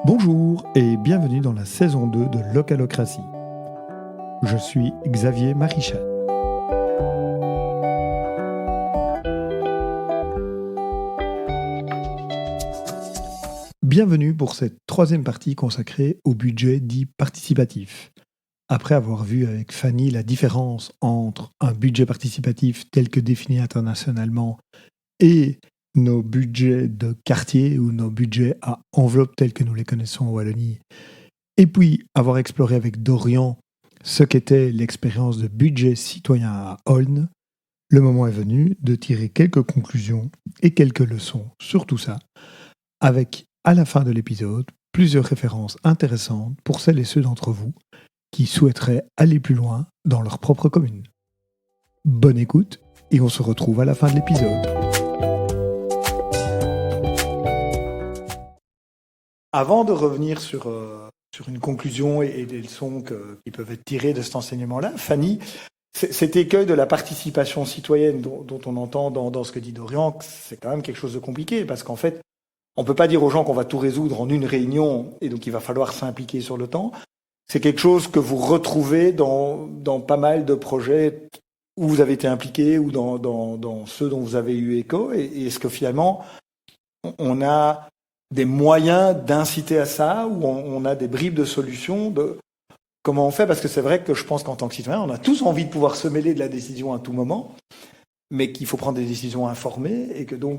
Bonjour et bienvenue dans la saison 2 de Localocratie. Je suis Xavier Marichat. Bienvenue pour cette troisième partie consacrée au budget dit participatif. Après avoir vu avec Fanny la différence entre un budget participatif tel que défini internationalement et nos budgets de quartier ou nos budgets à enveloppe tels que nous les connaissons en Wallonie, et puis avoir exploré avec Dorian ce qu'était l'expérience de budget citoyen à Olne, le moment est venu de tirer quelques conclusions et quelques leçons sur tout ça, avec, à la fin de l'épisode, plusieurs références intéressantes pour celles et ceux d'entre vous qui souhaiteraient aller plus loin dans leur propre commune. Bonne écoute et on se retrouve à la fin de l'épisode. Avant de revenir sur une conclusion et des leçons qui peuvent être tirées de cet enseignement-là, Fanny, cet écueil de la participation citoyenne dont on entend dans ce que dit Dorian, c'est quand même quelque chose de compliqué, parce qu'en fait, on ne peut pas dire aux gens qu'on va tout résoudre en une réunion, et donc il va falloir s'impliquer sur le temps. C'est quelque chose que vous retrouvez dans pas mal de projets où vous avez été impliqué, ou dans ceux dont vous avez eu écho, et est-ce que finalement, on a des moyens d'inciter à ça, ou on a des bribes de solutions de comment on fait, parce que c'est vrai que je pense qu'en tant que citoyen, on a tous envie de pouvoir se mêler de la décision à tout moment, mais qu'il faut prendre des décisions informées, et que donc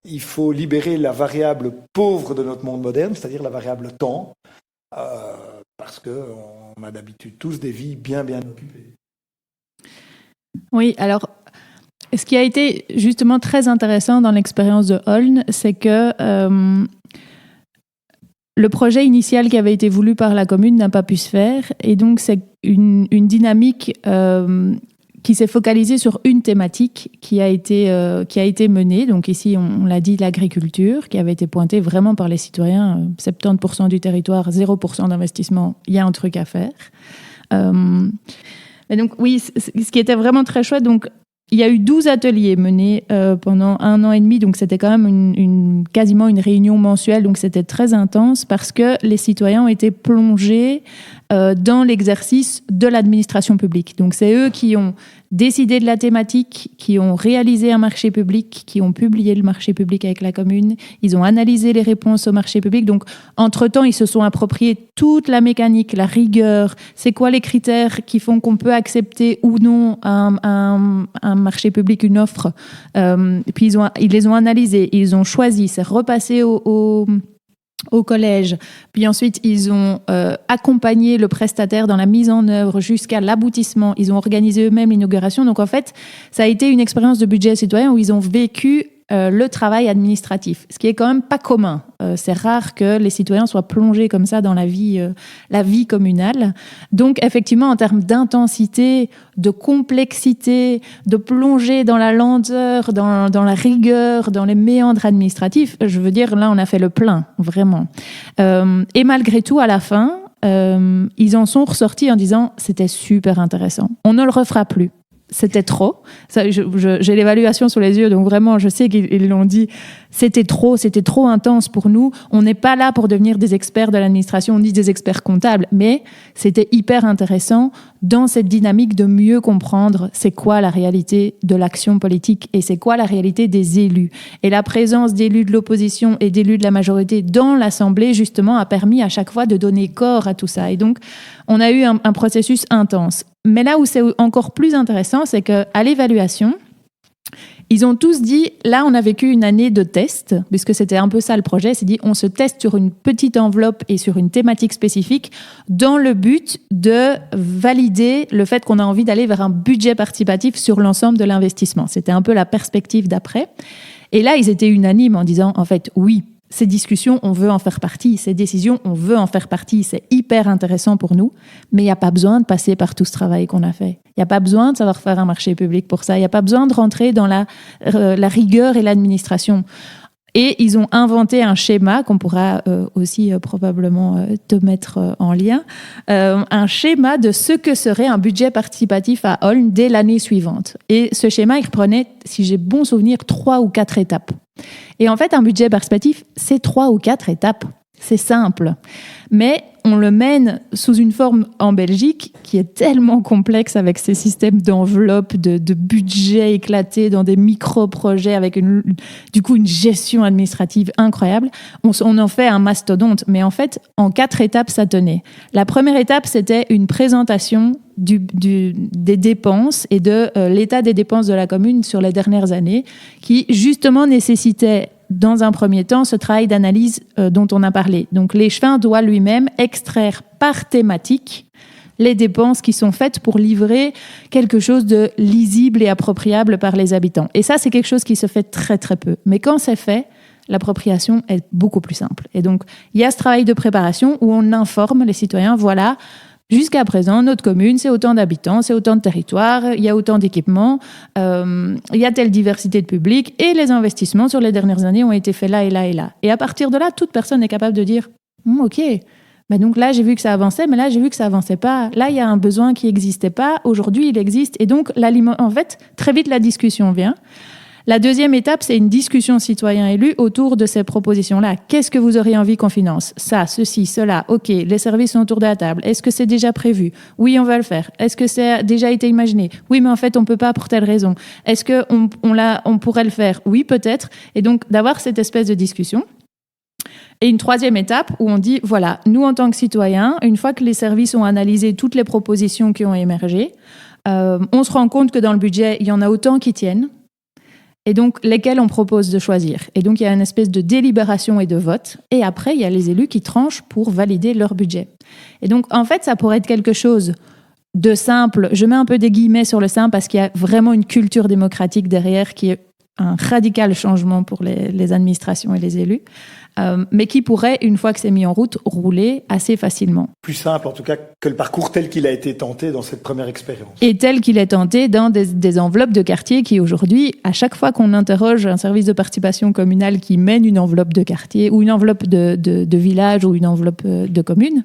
il faut libérer la variable pauvre de notre monde moderne, c'est-à-dire la variable temps, parce qu'on a d'habitude tous des vies bien occupées. Oui, alors ce qui a été justement très intéressant dans l'expérience de Olne, c'est que le projet initial qui avait été voulu par la commune n'a pas pu se faire, et donc c'est une dynamique qui s'est focalisée sur une thématique qui a été menée. Donc ici, on l'a dit, l'agriculture, qui avait été pointée vraiment par les citoyens, 70% du territoire, 0% d'investissement, il y a un truc à faire. Et donc oui, ce qui était vraiment très chouette, donc il y a eu 12 ateliers menés pendant 1 an et demi, donc c'était quand même quasiment une réunion mensuelle, donc c'était très intense parce que les citoyens ont été plongés dans l'exercice de l'administration publique. Donc c'est eux qui ont décidé de la thématique, qui ont réalisé un marché public, qui ont publié le marché public avec la commune, ils ont analysé les réponses au marché public. Donc entre-temps, ils se sont appropriés toute la mécanique, la rigueur, c'est quoi les critères qui font qu'on peut accepter ou non un marché public, une offre. Puis ils les ont analysés, ils ont choisi, c'est repassé au collège, puis ensuite ils ont accompagné le prestataire dans la mise en œuvre jusqu'à l'aboutissement, ils ont organisé eux-mêmes l'inauguration. Donc en fait, ça a été une expérience de budget citoyen où ils ont vécu le travail administratif, ce qui est quand même pas commun. C'est rare que les citoyens soient plongés comme ça dans la vie communale. Donc effectivement, en termes d'intensité, de complexité, de plonger dans la lenteur, dans la rigueur, dans les méandres administratifs, je veux dire, là on a fait le plein, vraiment. Et malgré tout, à la fin, ils en sont ressortis en disant « c'était super intéressant, on ne le refera plus ». C'était trop. Ça, j'ai l'évaluation sous les yeux, donc vraiment, je sais qu'ils l'ont dit. C'était trop intense pour nous. On n'est pas là pour devenir des experts de l'administration, on dit des experts comptables, mais c'était hyper intéressant dans cette dynamique de mieux comprendre c'est quoi la réalité de l'action politique et c'est quoi la réalité des élus. Et la présence d'élus de l'opposition et d'élus de la majorité dans l'Assemblée, justement, a permis à chaque fois de donner corps à tout ça. Et donc, on a eu un processus intense. Mais là où c'est encore plus intéressant, c'est qu'à l'évaluation, ils ont tous dit, là on a vécu une année de test, puisque c'était un peu ça le projet, c'est dit on se teste sur une petite enveloppe et sur une thématique spécifique dans le but de valider le fait qu'on a envie d'aller vers un budget participatif sur l'ensemble de l'investissement. C'était un peu la perspective d'après. Et là, ils étaient unanimes en disant, en fait, oui, ces discussions, on veut en faire partie. Ces décisions, on veut en faire partie. C'est hyper intéressant pour nous. Mais il n'y a pas besoin de passer par tout ce travail qu'on a fait. Il n'y a pas besoin de savoir faire un marché public pour ça. Il n'y a pas besoin de rentrer dans la rigueur et l'administration. Et ils ont inventé un schéma qu'on pourra aussi probablement te mettre en lien, un schéma de ce que serait un budget participatif à Olne dès l'année suivante. Et ce schéma, il reprenait, si j'ai bon souvenir, 3 ou 4 étapes. Et en fait, un budget participatif, c'est 3 ou 4 étapes. C'est simple. Mais on le mène sous une forme en Belgique qui est tellement complexe avec ces systèmes d'enveloppes, de budgets éclatés dans des micro-projets avec du coup une gestion administrative incroyable. On en fait un mastodonte. Mais en fait, en 4 étapes, ça tenait. La première étape, c'était une présentation des dépenses et de l'état des dépenses de la commune sur les dernières années qui, justement, nécessitait dans un premier temps, ce travail d'analyse dont on a parlé. Donc, l'échevin doit lui-même extraire par thématique les dépenses qui sont faites pour livrer quelque chose de lisible et appropriable par les habitants. Et ça, c'est quelque chose qui se fait très, très peu. Mais quand c'est fait, l'appropriation est beaucoup plus simple. Et donc, il y a ce travail de préparation où on informe les citoyens, voilà, jusqu'à présent, notre commune, c'est autant d'habitants, c'est autant de territoires, il y a autant d'équipements, il y a telle diversité de public et les investissements sur les dernières années ont été faits là et là et là. Et à partir de là, toute personne est capable de dire OK, ben donc là, j'ai vu que ça avançait, mais là, j'ai vu que ça avançait pas. Là, il y a un besoin qui n'existait pas. Aujourd'hui, il existe. Et donc, en fait, très vite, la discussion vient. La deuxième étape, c'est une discussion citoyen-élu autour de ces propositions-là. Qu'est-ce que vous auriez envie qu'on finance ? Ça, ceci, cela. OK, les services sont autour de la table. Est-ce que c'est déjà prévu ? Oui, on va le faire. Est-ce que ça a déjà été imaginé ? Oui, mais en fait, on ne peut pas pour telle raison. Est-ce qu'on pourrait le faire ? Oui, peut-être. Et donc, d'avoir cette espèce de discussion. Et une troisième étape où on dit, voilà, nous, en tant que citoyens, une fois que les services ont analysé toutes les propositions qui ont émergé, on se rend compte que dans le budget, il y en a autant qui tiennent. Et donc, lesquels on propose de choisir. Et donc, il y a une espèce de délibération et de vote. Et après, il y a les élus qui tranchent pour valider leur budget. Et donc, en fait, ça pourrait être quelque chose de simple. Je mets un peu des guillemets sur le simple parce qu'il y a vraiment une culture démocratique derrière qui est un radical changement pour les administrations et les élus, mais qui pourrait, une fois que c'est mis en route, rouler assez facilement. Plus simple, en tout cas, que le parcours tel qu'il a été tenté dans cette première expérience. Et tel qu'il est tenté dans des enveloppes de quartier qui, aujourd'hui, à chaque fois qu'on interroge un service de participation communale qui mène une enveloppe de quartier ou une enveloppe de village ou une enveloppe de commune,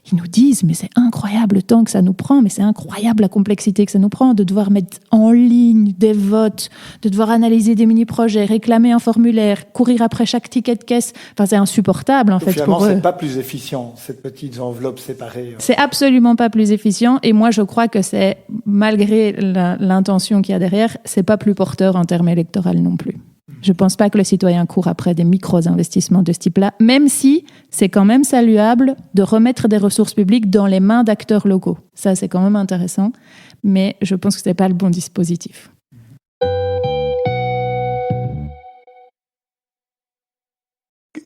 ils nous disent, mais c'est incroyable le temps que ça nous prend, mais c'est incroyable la complexité que ça nous prend de devoir mettre en ligne des votes, de devoir analyser des mini-projets, réclamer un formulaire, courir après chaque ticket de caisse. Enfin, c'est insupportable, en fait, finalement, pour eux. C'est pas plus efficient, cette petite enveloppe séparée. C'est absolument pas plus efficient. Et moi, je crois que c'est, malgré l'intention qu'il y a derrière, c'est pas plus porteur en termes électoraux non plus. Je ne pense pas que le citoyen court après des micro-investissements de ce type-là, même si c'est quand même saluable de remettre des ressources publiques dans les mains d'acteurs locaux. Ça, c'est quand même intéressant, mais je pense que ce n'est pas le bon dispositif.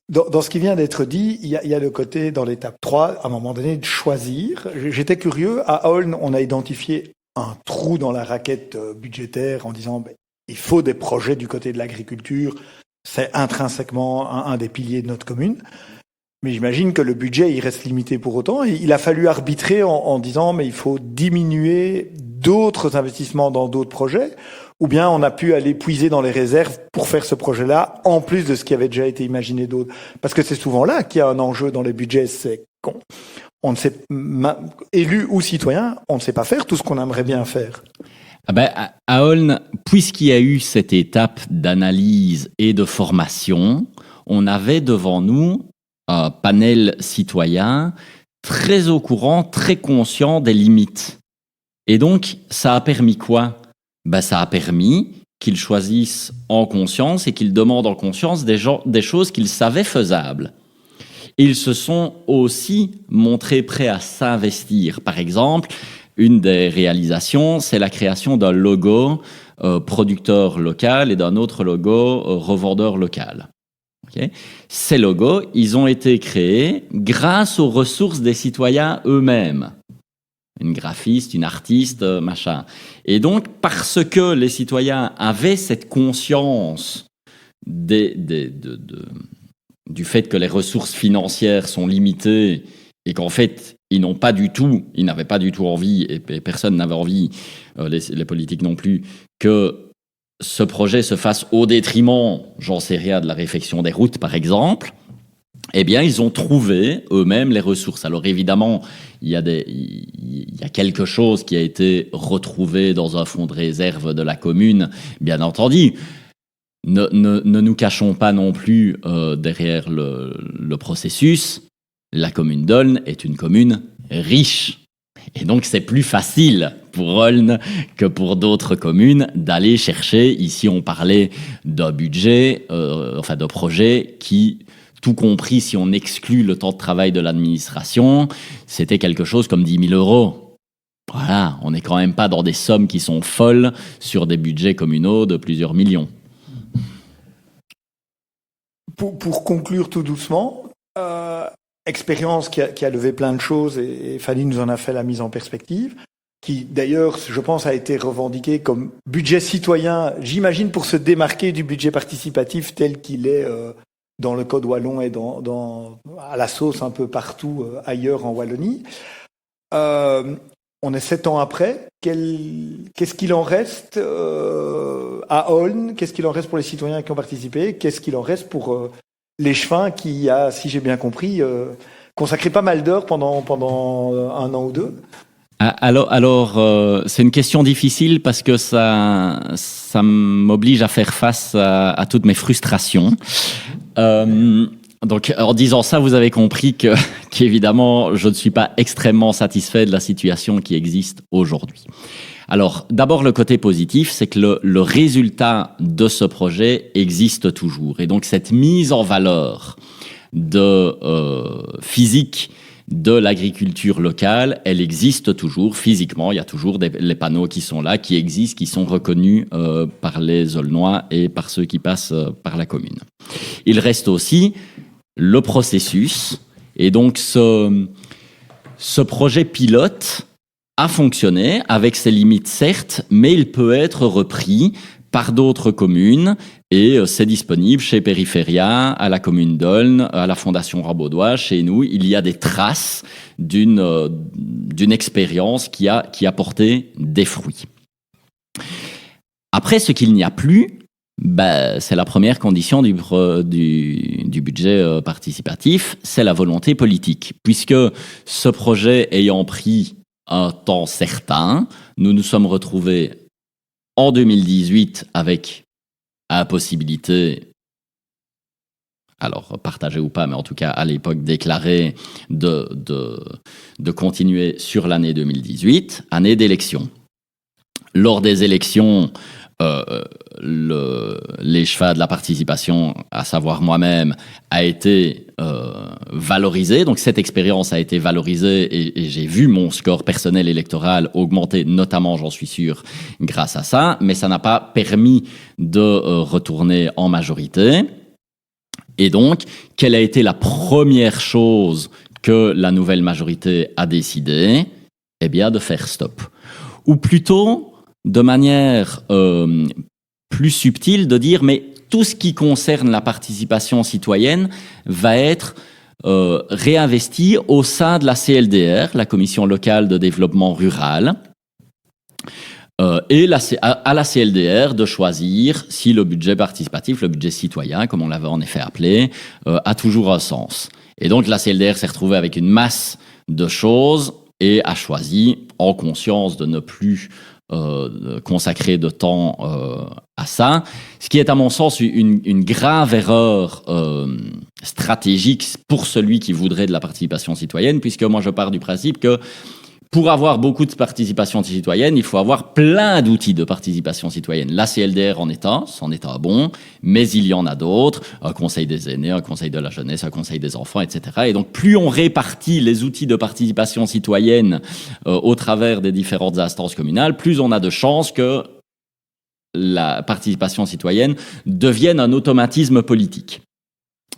Dans ce qui vient d'être dit, il y a le côté, dans l'étape 3, à un moment donné, de choisir. J'étais curieux, à Aulne, on a identifié un trou dans la raquette budgétaire en disant il faut des projets du côté de l'agriculture, c'est intrinsèquement un des piliers de notre commune. Mais j'imagine que le budget, il reste limité pour autant. Et il a fallu arbitrer en disant, mais il faut diminuer d'autres investissements dans d'autres projets, ou bien on a pu aller puiser dans les réserves pour faire ce projet-là, en plus de ce qui avait déjà été imaginé d'autres. Parce que c'est souvent là qu'il y a un enjeu dans les budgets, c'est qu'on ne sait, élu ou citoyen, on ne sait pas faire tout ce qu'on aimerait bien faire. À Aulne, puisqu'il y a eu cette étape d'analyse et de formation, on avait devant nous un panel citoyen très au courant, très conscient des limites. Et donc, ça a permis quoi ? Ça a permis qu'ils choisissent en conscience et qu'ils demandent en conscience des choses qu'ils savaient faisables. Et ils se sont aussi montrés prêts à s'investir. Par exemple, une des réalisations, c'est la création d'un logo producteur local et d'un autre logo revendeur local. Okay. Ces logos, ils ont été créés grâce aux ressources des citoyens eux-mêmes. Une graphiste, une artiste, machin. Et donc, parce que les citoyens avaient cette conscience du fait que les ressources financières sont limitées et qu'en fait, ils n'avaient pas du tout envie, et personne n'avait envie, les politiques non plus, que ce projet se fasse au détriment, j'en sais rien, de la réfection des routes, par exemple. Eh bien, ils ont trouvé eux-mêmes les ressources. Alors évidemment, il y a quelque chose qui a été retrouvé dans un fonds de réserve de la commune, bien entendu. ne nous cachons pas non plus derrière le processus. La commune d'Aulne est une commune riche. Et donc, c'est plus facile pour Aulne que pour d'autres communes d'aller chercher. Ici, on parlait d'un budget, de projet qui, tout compris si on exclut le temps de travail de l'administration, c'était quelque chose comme 10 000 euros. Voilà, on n'est quand même pas dans des sommes qui sont folles sur des budgets communaux de plusieurs millions. Pour conclure tout doucement, expérience qui a levé plein de choses et Fanny nous en a fait la mise en perspective, qui d'ailleurs, je pense, a été revendiqué comme budget citoyen, j'imagine pour se démarquer du budget participatif tel qu'il est dans le Code wallon et à la sauce un peu partout ailleurs en Wallonie. On est 7 ans après. Qu'est-ce qu'il en reste à Aulne? Qu'est-ce qu'il en reste pour les citoyens qui ont participé? Qu'est-ce qu'il en reste pour les Chevins qui a, si j'ai bien compris, consacré pas mal d'heures pendant 1 an ou 2? Alors, c'est une question difficile parce que ça m'oblige à faire face à toutes mes frustrations. Donc, en disant ça, vous avez compris qu'évidemment, je ne suis pas extrêmement satisfait de la situation qui existe aujourd'hui. Alors, d'abord, le côté positif, c'est que le résultat de ce projet existe toujours. Et donc, cette mise en valeur physique de l'agriculture locale, elle existe toujours physiquement. Il y a toujours les panneaux qui sont là, qui existent, qui sont reconnus par les Aulnois et par ceux qui passent par la commune. Il reste aussi le processus. Et donc, ce projet pilote a fonctionné avec ses limites, certes, mais il peut être repris par d'autres communes et c'est disponible chez Périphéria, à la commune d'Aulne, à la Fondation Rambaudois, chez nous. Il y a des traces d'une expérience qui a porté des fruits. Après, ce qu'il n'y a plus, c'est la première condition du budget participatif, c'est la volonté politique. Puisque ce projet ayant pris un temps certain, nous nous sommes retrouvés en 2018 avec la possibilité, alors partagée ou pas, mais en tout cas à l'époque déclarée, de continuer sur l'année 2018, année d'élection. Lors des élections, l'échevat de la participation, à savoir moi-même, a été valorisé. Donc cette expérience a été valorisée et j'ai vu mon score personnel électoral augmenter, notamment, j'en suis sûr, grâce à ça. Mais ça n'a pas permis de retourner en majorité. Et donc, quelle a été la première chose que la nouvelle majorité a décidé? Eh bien, de faire stop. Ou plutôt, de manière plus subtile, de dire mais tout ce qui concerne la participation citoyenne va être réinvesti au sein de la CLDR, la Commission locale de développement rural, et à la CLDR de choisir si le budget participatif, le budget citoyen, comme on l'avait en effet appelé, a toujours un sens. Et donc la CLDR s'est retrouvée avec une masse de choses et a choisi, en conscience de ne plus consacrer de temps à ça, ce qui est à mon sens une grave erreur stratégique pour celui qui voudrait de la participation citoyenne, puisque moi je pars du principe que pour avoir beaucoup de participation citoyenne, il faut avoir plein d'outils de participation citoyenne. La CLDR c'en est un bon, mais il y en a d'autres, un conseil des aînés, un conseil de la jeunesse, un conseil des enfants, etc. Et donc, plus on répartit les outils de participation citoyenne au travers des différentes instances communales, plus on a de chances que la participation citoyenne devienne un automatisme politique.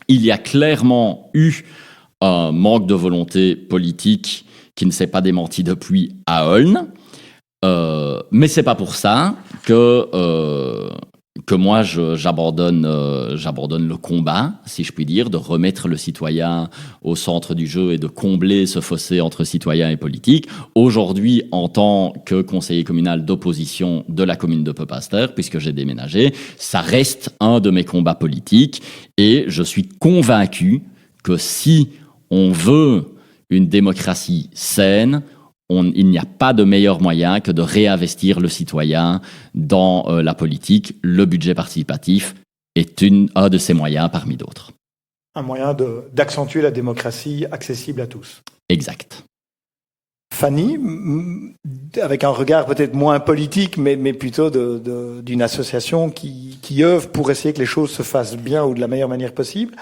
Il y a clairement eu un manque de volonté politique qui ne s'est pas démenti depuis à Aulne. Mais c'est pas pour ça que moi j'abandonne le combat, si je puis dire, de remettre le citoyen au centre du jeu et de combler ce fossé entre citoyen et politique. Aujourd'hui, en tant que conseiller communal d'opposition de la commune de Peupaster, puisque j'ai déménagé, ça reste un de mes combats politiques et je suis convaincu que si on veut une démocratie saine, il n'y a pas de meilleur moyen que de réinvestir le citoyen dans la politique. Le budget participatif est un de ces moyens parmi d'autres. Un moyen d'accentuer la démocratie accessible à tous. Exact. Fanny, avec un regard peut-être moins politique, mais plutôt d'une association qui œuvre pour essayer que les choses se fassent bien ou de la meilleure manière possible,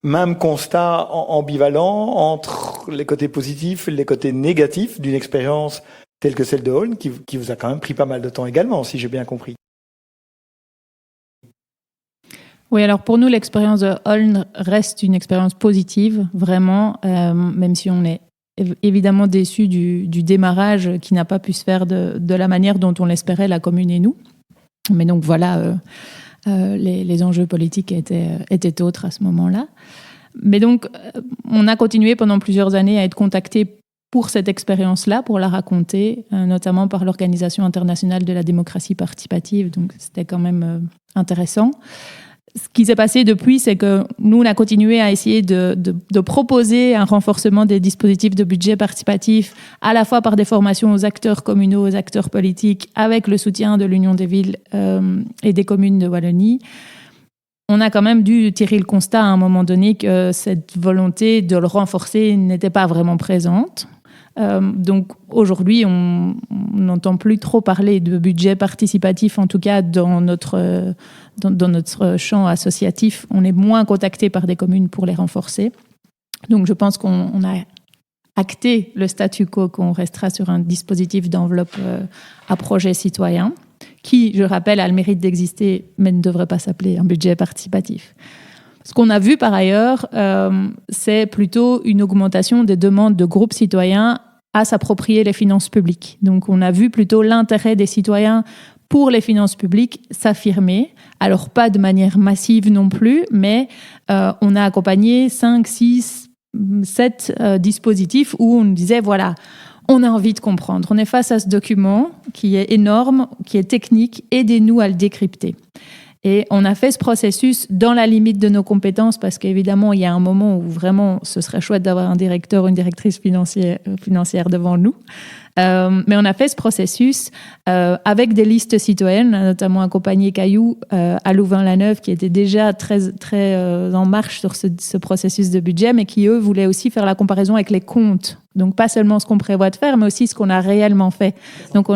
même constat ambivalent entre les côtés positifs et les côtés négatifs d'une expérience telle que celle de Holn, qui vous a quand même pris pas mal de temps également, si j'ai bien compris. Oui, alors pour nous, l'expérience de Holn reste une expérience positive, vraiment, même si on est évidemment déçu du démarrage qui n'a pas pu se faire de la manière dont on l'espérait, la commune et nous. Mais donc voilà, les enjeux politiques étaient autres à ce moment-là. Mais donc, on a continué pendant plusieurs années à être contactés pour cette expérience-là, pour la raconter, notamment par l'Organisation internationale de la démocratie participative. Donc c'était quand même intéressant. Ce qui s'est passé depuis, c'est que nous, on a continué à essayer de proposer un renforcement des dispositifs de budget participatif, à la fois par des formations aux acteurs communaux, aux acteurs politiques, avec le soutien de l'Union des villes et des communes de Wallonie. On a quand même dû tirer le constat à un moment donné que cette volonté de le renforcer n'était pas vraiment présente. Donc aujourd'hui, on n'entend plus trop parler de budget participatif, en tout cas dans notre champ associatif. On est moins contacté par des communes pour les renforcer. Donc je pense qu'on a acté le statu quo, qu'on restera sur un dispositif d'enveloppe à projet citoyen, qui, je rappelle, a le mérite d'exister, mais ne devrait pas s'appeler un budget participatif. Ce qu'on a vu par ailleurs, c'est plutôt une augmentation des demandes de groupes citoyens à s'approprier les finances publiques. Donc on a vu plutôt l'intérêt des citoyens pour les finances publiques s'affirmer. Alors pas de manière massive non plus, mais on a accompagné 5, 6, 7 dispositifs où on disait voilà, on a envie de comprendre. On est face à ce document qui est énorme, qui est technique, aidez-nous à le décrypter. Et on a fait ce processus dans la limite de nos compétences parce qu'évidemment, il y a un moment où vraiment, ce serait chouette d'avoir un directeur ou une directrice financière devant nous. Mais on a fait ce processus avec des listes citoyennes, notamment accompagné Caillou à Louvain-la-Neuve, qui était déjà très, très en marche sur ce processus de budget, mais qui, eux, voulaient aussi faire la comparaison avec les comptes. Donc, pas seulement ce qu'on prévoit de faire, mais aussi ce qu'on a réellement fait. Donc,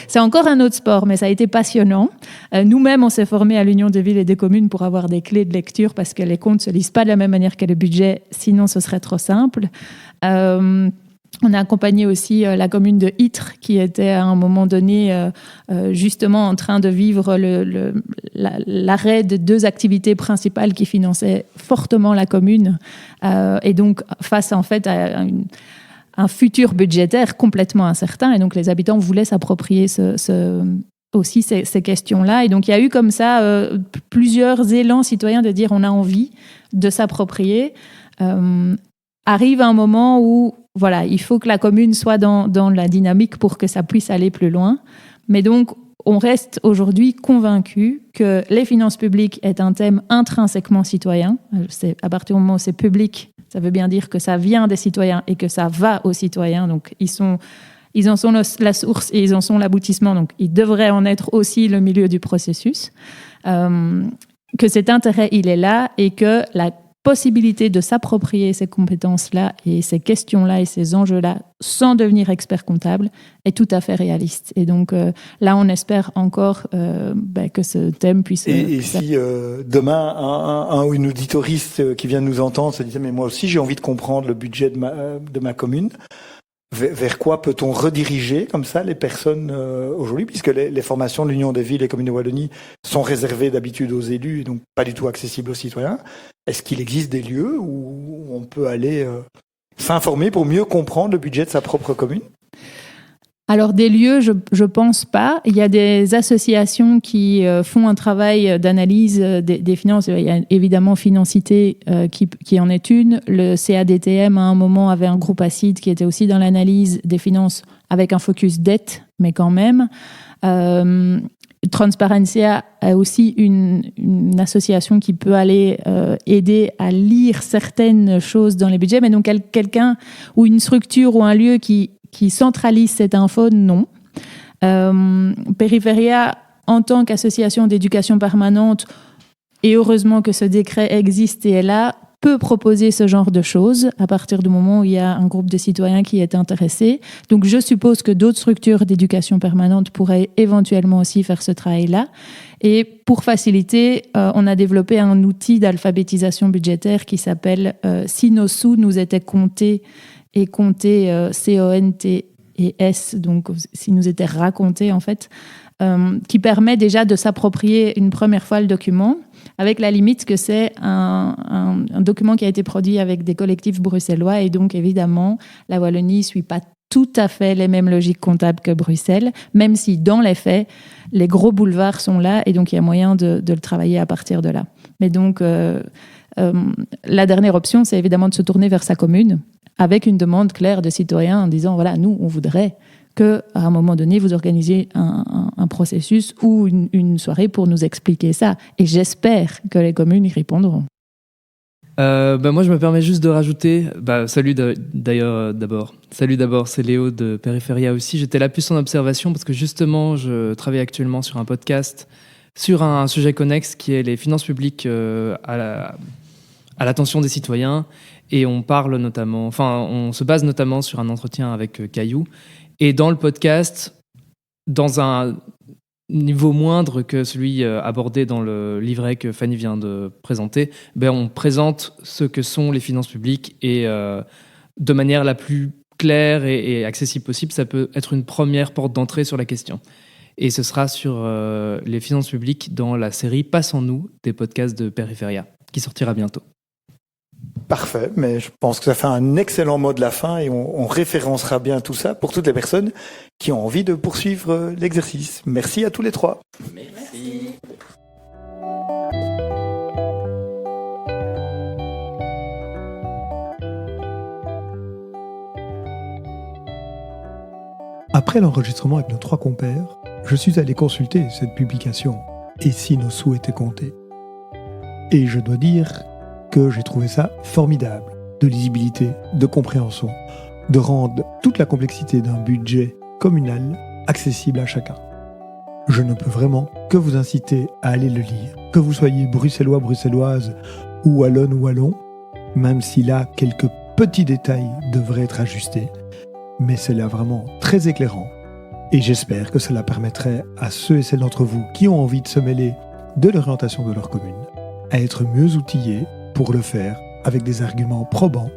c'est encore un autre sport, mais ça a été passionnant. Nous-mêmes, on s'est formés à l'Union des villes et des communes pour avoir des clés de lecture, parce que les comptes ne se lisent pas de la même manière que le budget, sinon ce serait trop simple. On a accompagné aussi la commune de Ytre, qui était à un moment donné justement en train de vivre l'arrêt de 2 activités principales qui finançaient fortement la commune. Et donc, face en fait à un futur budgétaire complètement incertain. Et donc, les habitants voulaient s'approprier aussi ces questions-là. Et donc, il y a eu comme ça plusieurs élans citoyens de dire on a envie de s'approprier. Arrive un moment où voilà, il faut que la commune soit dans la dynamique pour que ça puisse aller plus loin. Mais donc, on reste aujourd'hui convaincu que les finances publiques est un thème intrinsèquement citoyen. C'est à partir du moment où c'est public, ça veut bien dire que ça vient des citoyens et que ça va aux citoyens. Donc, ils en sont la source et ils en sont l'aboutissement. Donc, ils devraient en être aussi le milieu du processus. Que cet intérêt, il est là et que la possibilité de s'approprier ces compétences-là et ces questions-là et ces enjeux-là sans devenir expert comptable est tout à fait réaliste. Et donc là, on espère encore que ce thème puisse... Et si demain, un ou une auditoriste qui vient de nous entendre se disait « mais moi aussi, j'ai envie de comprendre le budget de ma commune », vers quoi peut-on rediriger comme ça les personnes aujourd'hui, puisque les formations de l'Union des villes et communes de Wallonie sont réservées d'habitude aux élus et donc pas du tout accessibles aux citoyens. Est-ce qu'il existe des lieux où on peut aller s'informer pour mieux comprendre le budget de sa propre commune ? Alors des lieux, je pense pas. Il y a des associations qui font un travail d'analyse des finances. Il y a évidemment Financité qui en est une. Le CADTM à un moment avait un groupe ACID qui était aussi dans l'analyse des finances avec un focus dette, mais quand même. Transparencia a aussi une association qui peut aller aider à lire certaines choses dans les budgets, mais donc quelqu'un ou une structure ou un lieu qui centralise cette info, non. Périphéria, en tant qu'association d'éducation permanente, Et heureusement que ce décret existe et est là, peut proposer ce genre de choses à partir du moment où il y a un groupe de citoyens qui est intéressé. Donc je suppose que d'autres structures d'éducation permanente pourraient éventuellement aussi faire ce travail-là. Et pour faciliter, on a développé un outil d'alphabétisation budgétaire qui s'appelle Si nos sous nous étaient comptés, et comptés C-O-N-T-E-S, donc si nous étaient racontés en fait, qui permet déjà de s'approprier une première fois le document, avec la limite que c'est un document qui a été produit avec des collectifs bruxellois, et donc évidemment la Wallonie ne suit pas tout à fait les mêmes logiques comptables que Bruxelles, même si dans les faits, les gros boulevards sont là, et donc il y a moyen de le travailler à partir de là. Mais donc la dernière option, c'est évidemment de se tourner vers sa commune, avec une demande claire de citoyens en disant, voilà, nous, on voudrait qu'à un moment donné, vous organisiez un processus ou une soirée pour nous expliquer ça. Et j'espère que les communes y répondront. Moi, je me permets juste de rajouter... salut d'abord. Salut d'abord, c'est Léo de Périphéria aussi. J'étais là plus en observation parce que justement, je travaille actuellement sur un podcast sur un sujet connexe qui est les finances publiques à l'attention des citoyens. Et on parle notamment... on se base notamment sur un entretien avec Caillou. Et dans le podcast, dans un niveau moindre que celui abordé dans le livret que Fanny vient de présenter, on présente ce que sont les finances publiques et de manière la plus claire et accessible possible. Ça peut être une première porte d'entrée sur la question. Et ce sera sur les finances publiques dans la série Passons-nous des podcasts de Périphéria, qui sortira bientôt. Parfait, mais je pense que ça fait un excellent mot de la fin et on référencera bien tout ça pour toutes les personnes qui ont envie de poursuivre l'exercice. Merci à tous les trois. Merci. Après l'enregistrement avec nos trois compères, je suis allé consulter cette publication « Et si nos sous étaient comptés ?» Et je dois dire que j'ai trouvé ça formidable, de lisibilité, de compréhension, de rendre toute la complexité d'un budget communal accessible à chacun. Je ne peux vraiment que vous inciter à aller le lire, que vous soyez bruxellois, bruxelloise ou wallonne ou wallon, même si là, quelques petits détails devraient être ajustés, mais c'est là vraiment très éclairant. Et j'espère que cela permettrait à ceux et celles d'entre vous qui ont envie de se mêler de l'orientation de leur commune à être mieux outillés pour le faire avec des arguments probants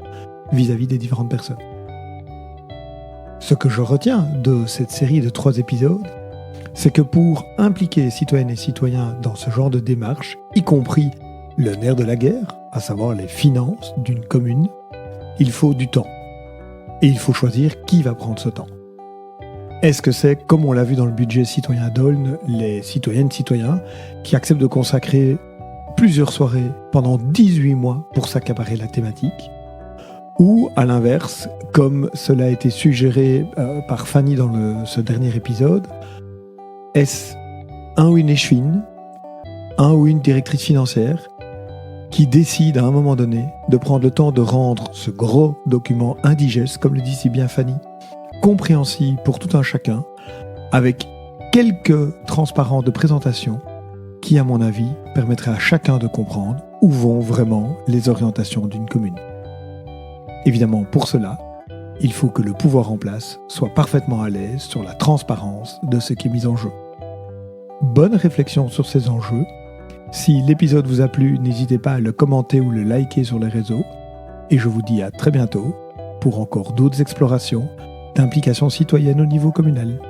vis-à-vis des différentes personnes. Ce que je retiens de cette série de 3 épisodes, c'est que pour impliquer les citoyennes et citoyens dans ce genre de démarche, y compris le nerf de la guerre, à savoir les finances d'une commune, il faut du temps. Et il faut choisir qui va prendre ce temps. Est-ce que c'est, comme on l'a vu dans le budget citoyen d'Aulne, les citoyennes, citoyens qui acceptent de consacrer plusieurs soirées pendant 18 mois pour s'accaparer la thématique? Ou, à l'inverse, comme cela a été suggéré par Fanny dans ce dernier épisode, est-ce un ou une échevine, un ou une directrice financière qui décide à un moment donné de prendre le temps de rendre ce gros document indigeste, comme le dit si bien Fanny, compréhensible pour tout un chacun, avec quelques transparents de présentation qui, à mon avis, permettraient à chacun de comprendre où vont vraiment les orientations d'une commune. Évidemment, pour cela, il faut que le pouvoir en place soit parfaitement à l'aise sur la transparence de ce qui est mis en jeu. Bonne réflexion sur ces enjeux. Si l'épisode vous a plu, n'hésitez pas à le commenter ou le liker sur les réseaux. Et je vous dis à très bientôt pour encore d'autres explorations d'implication citoyenne au niveau communal.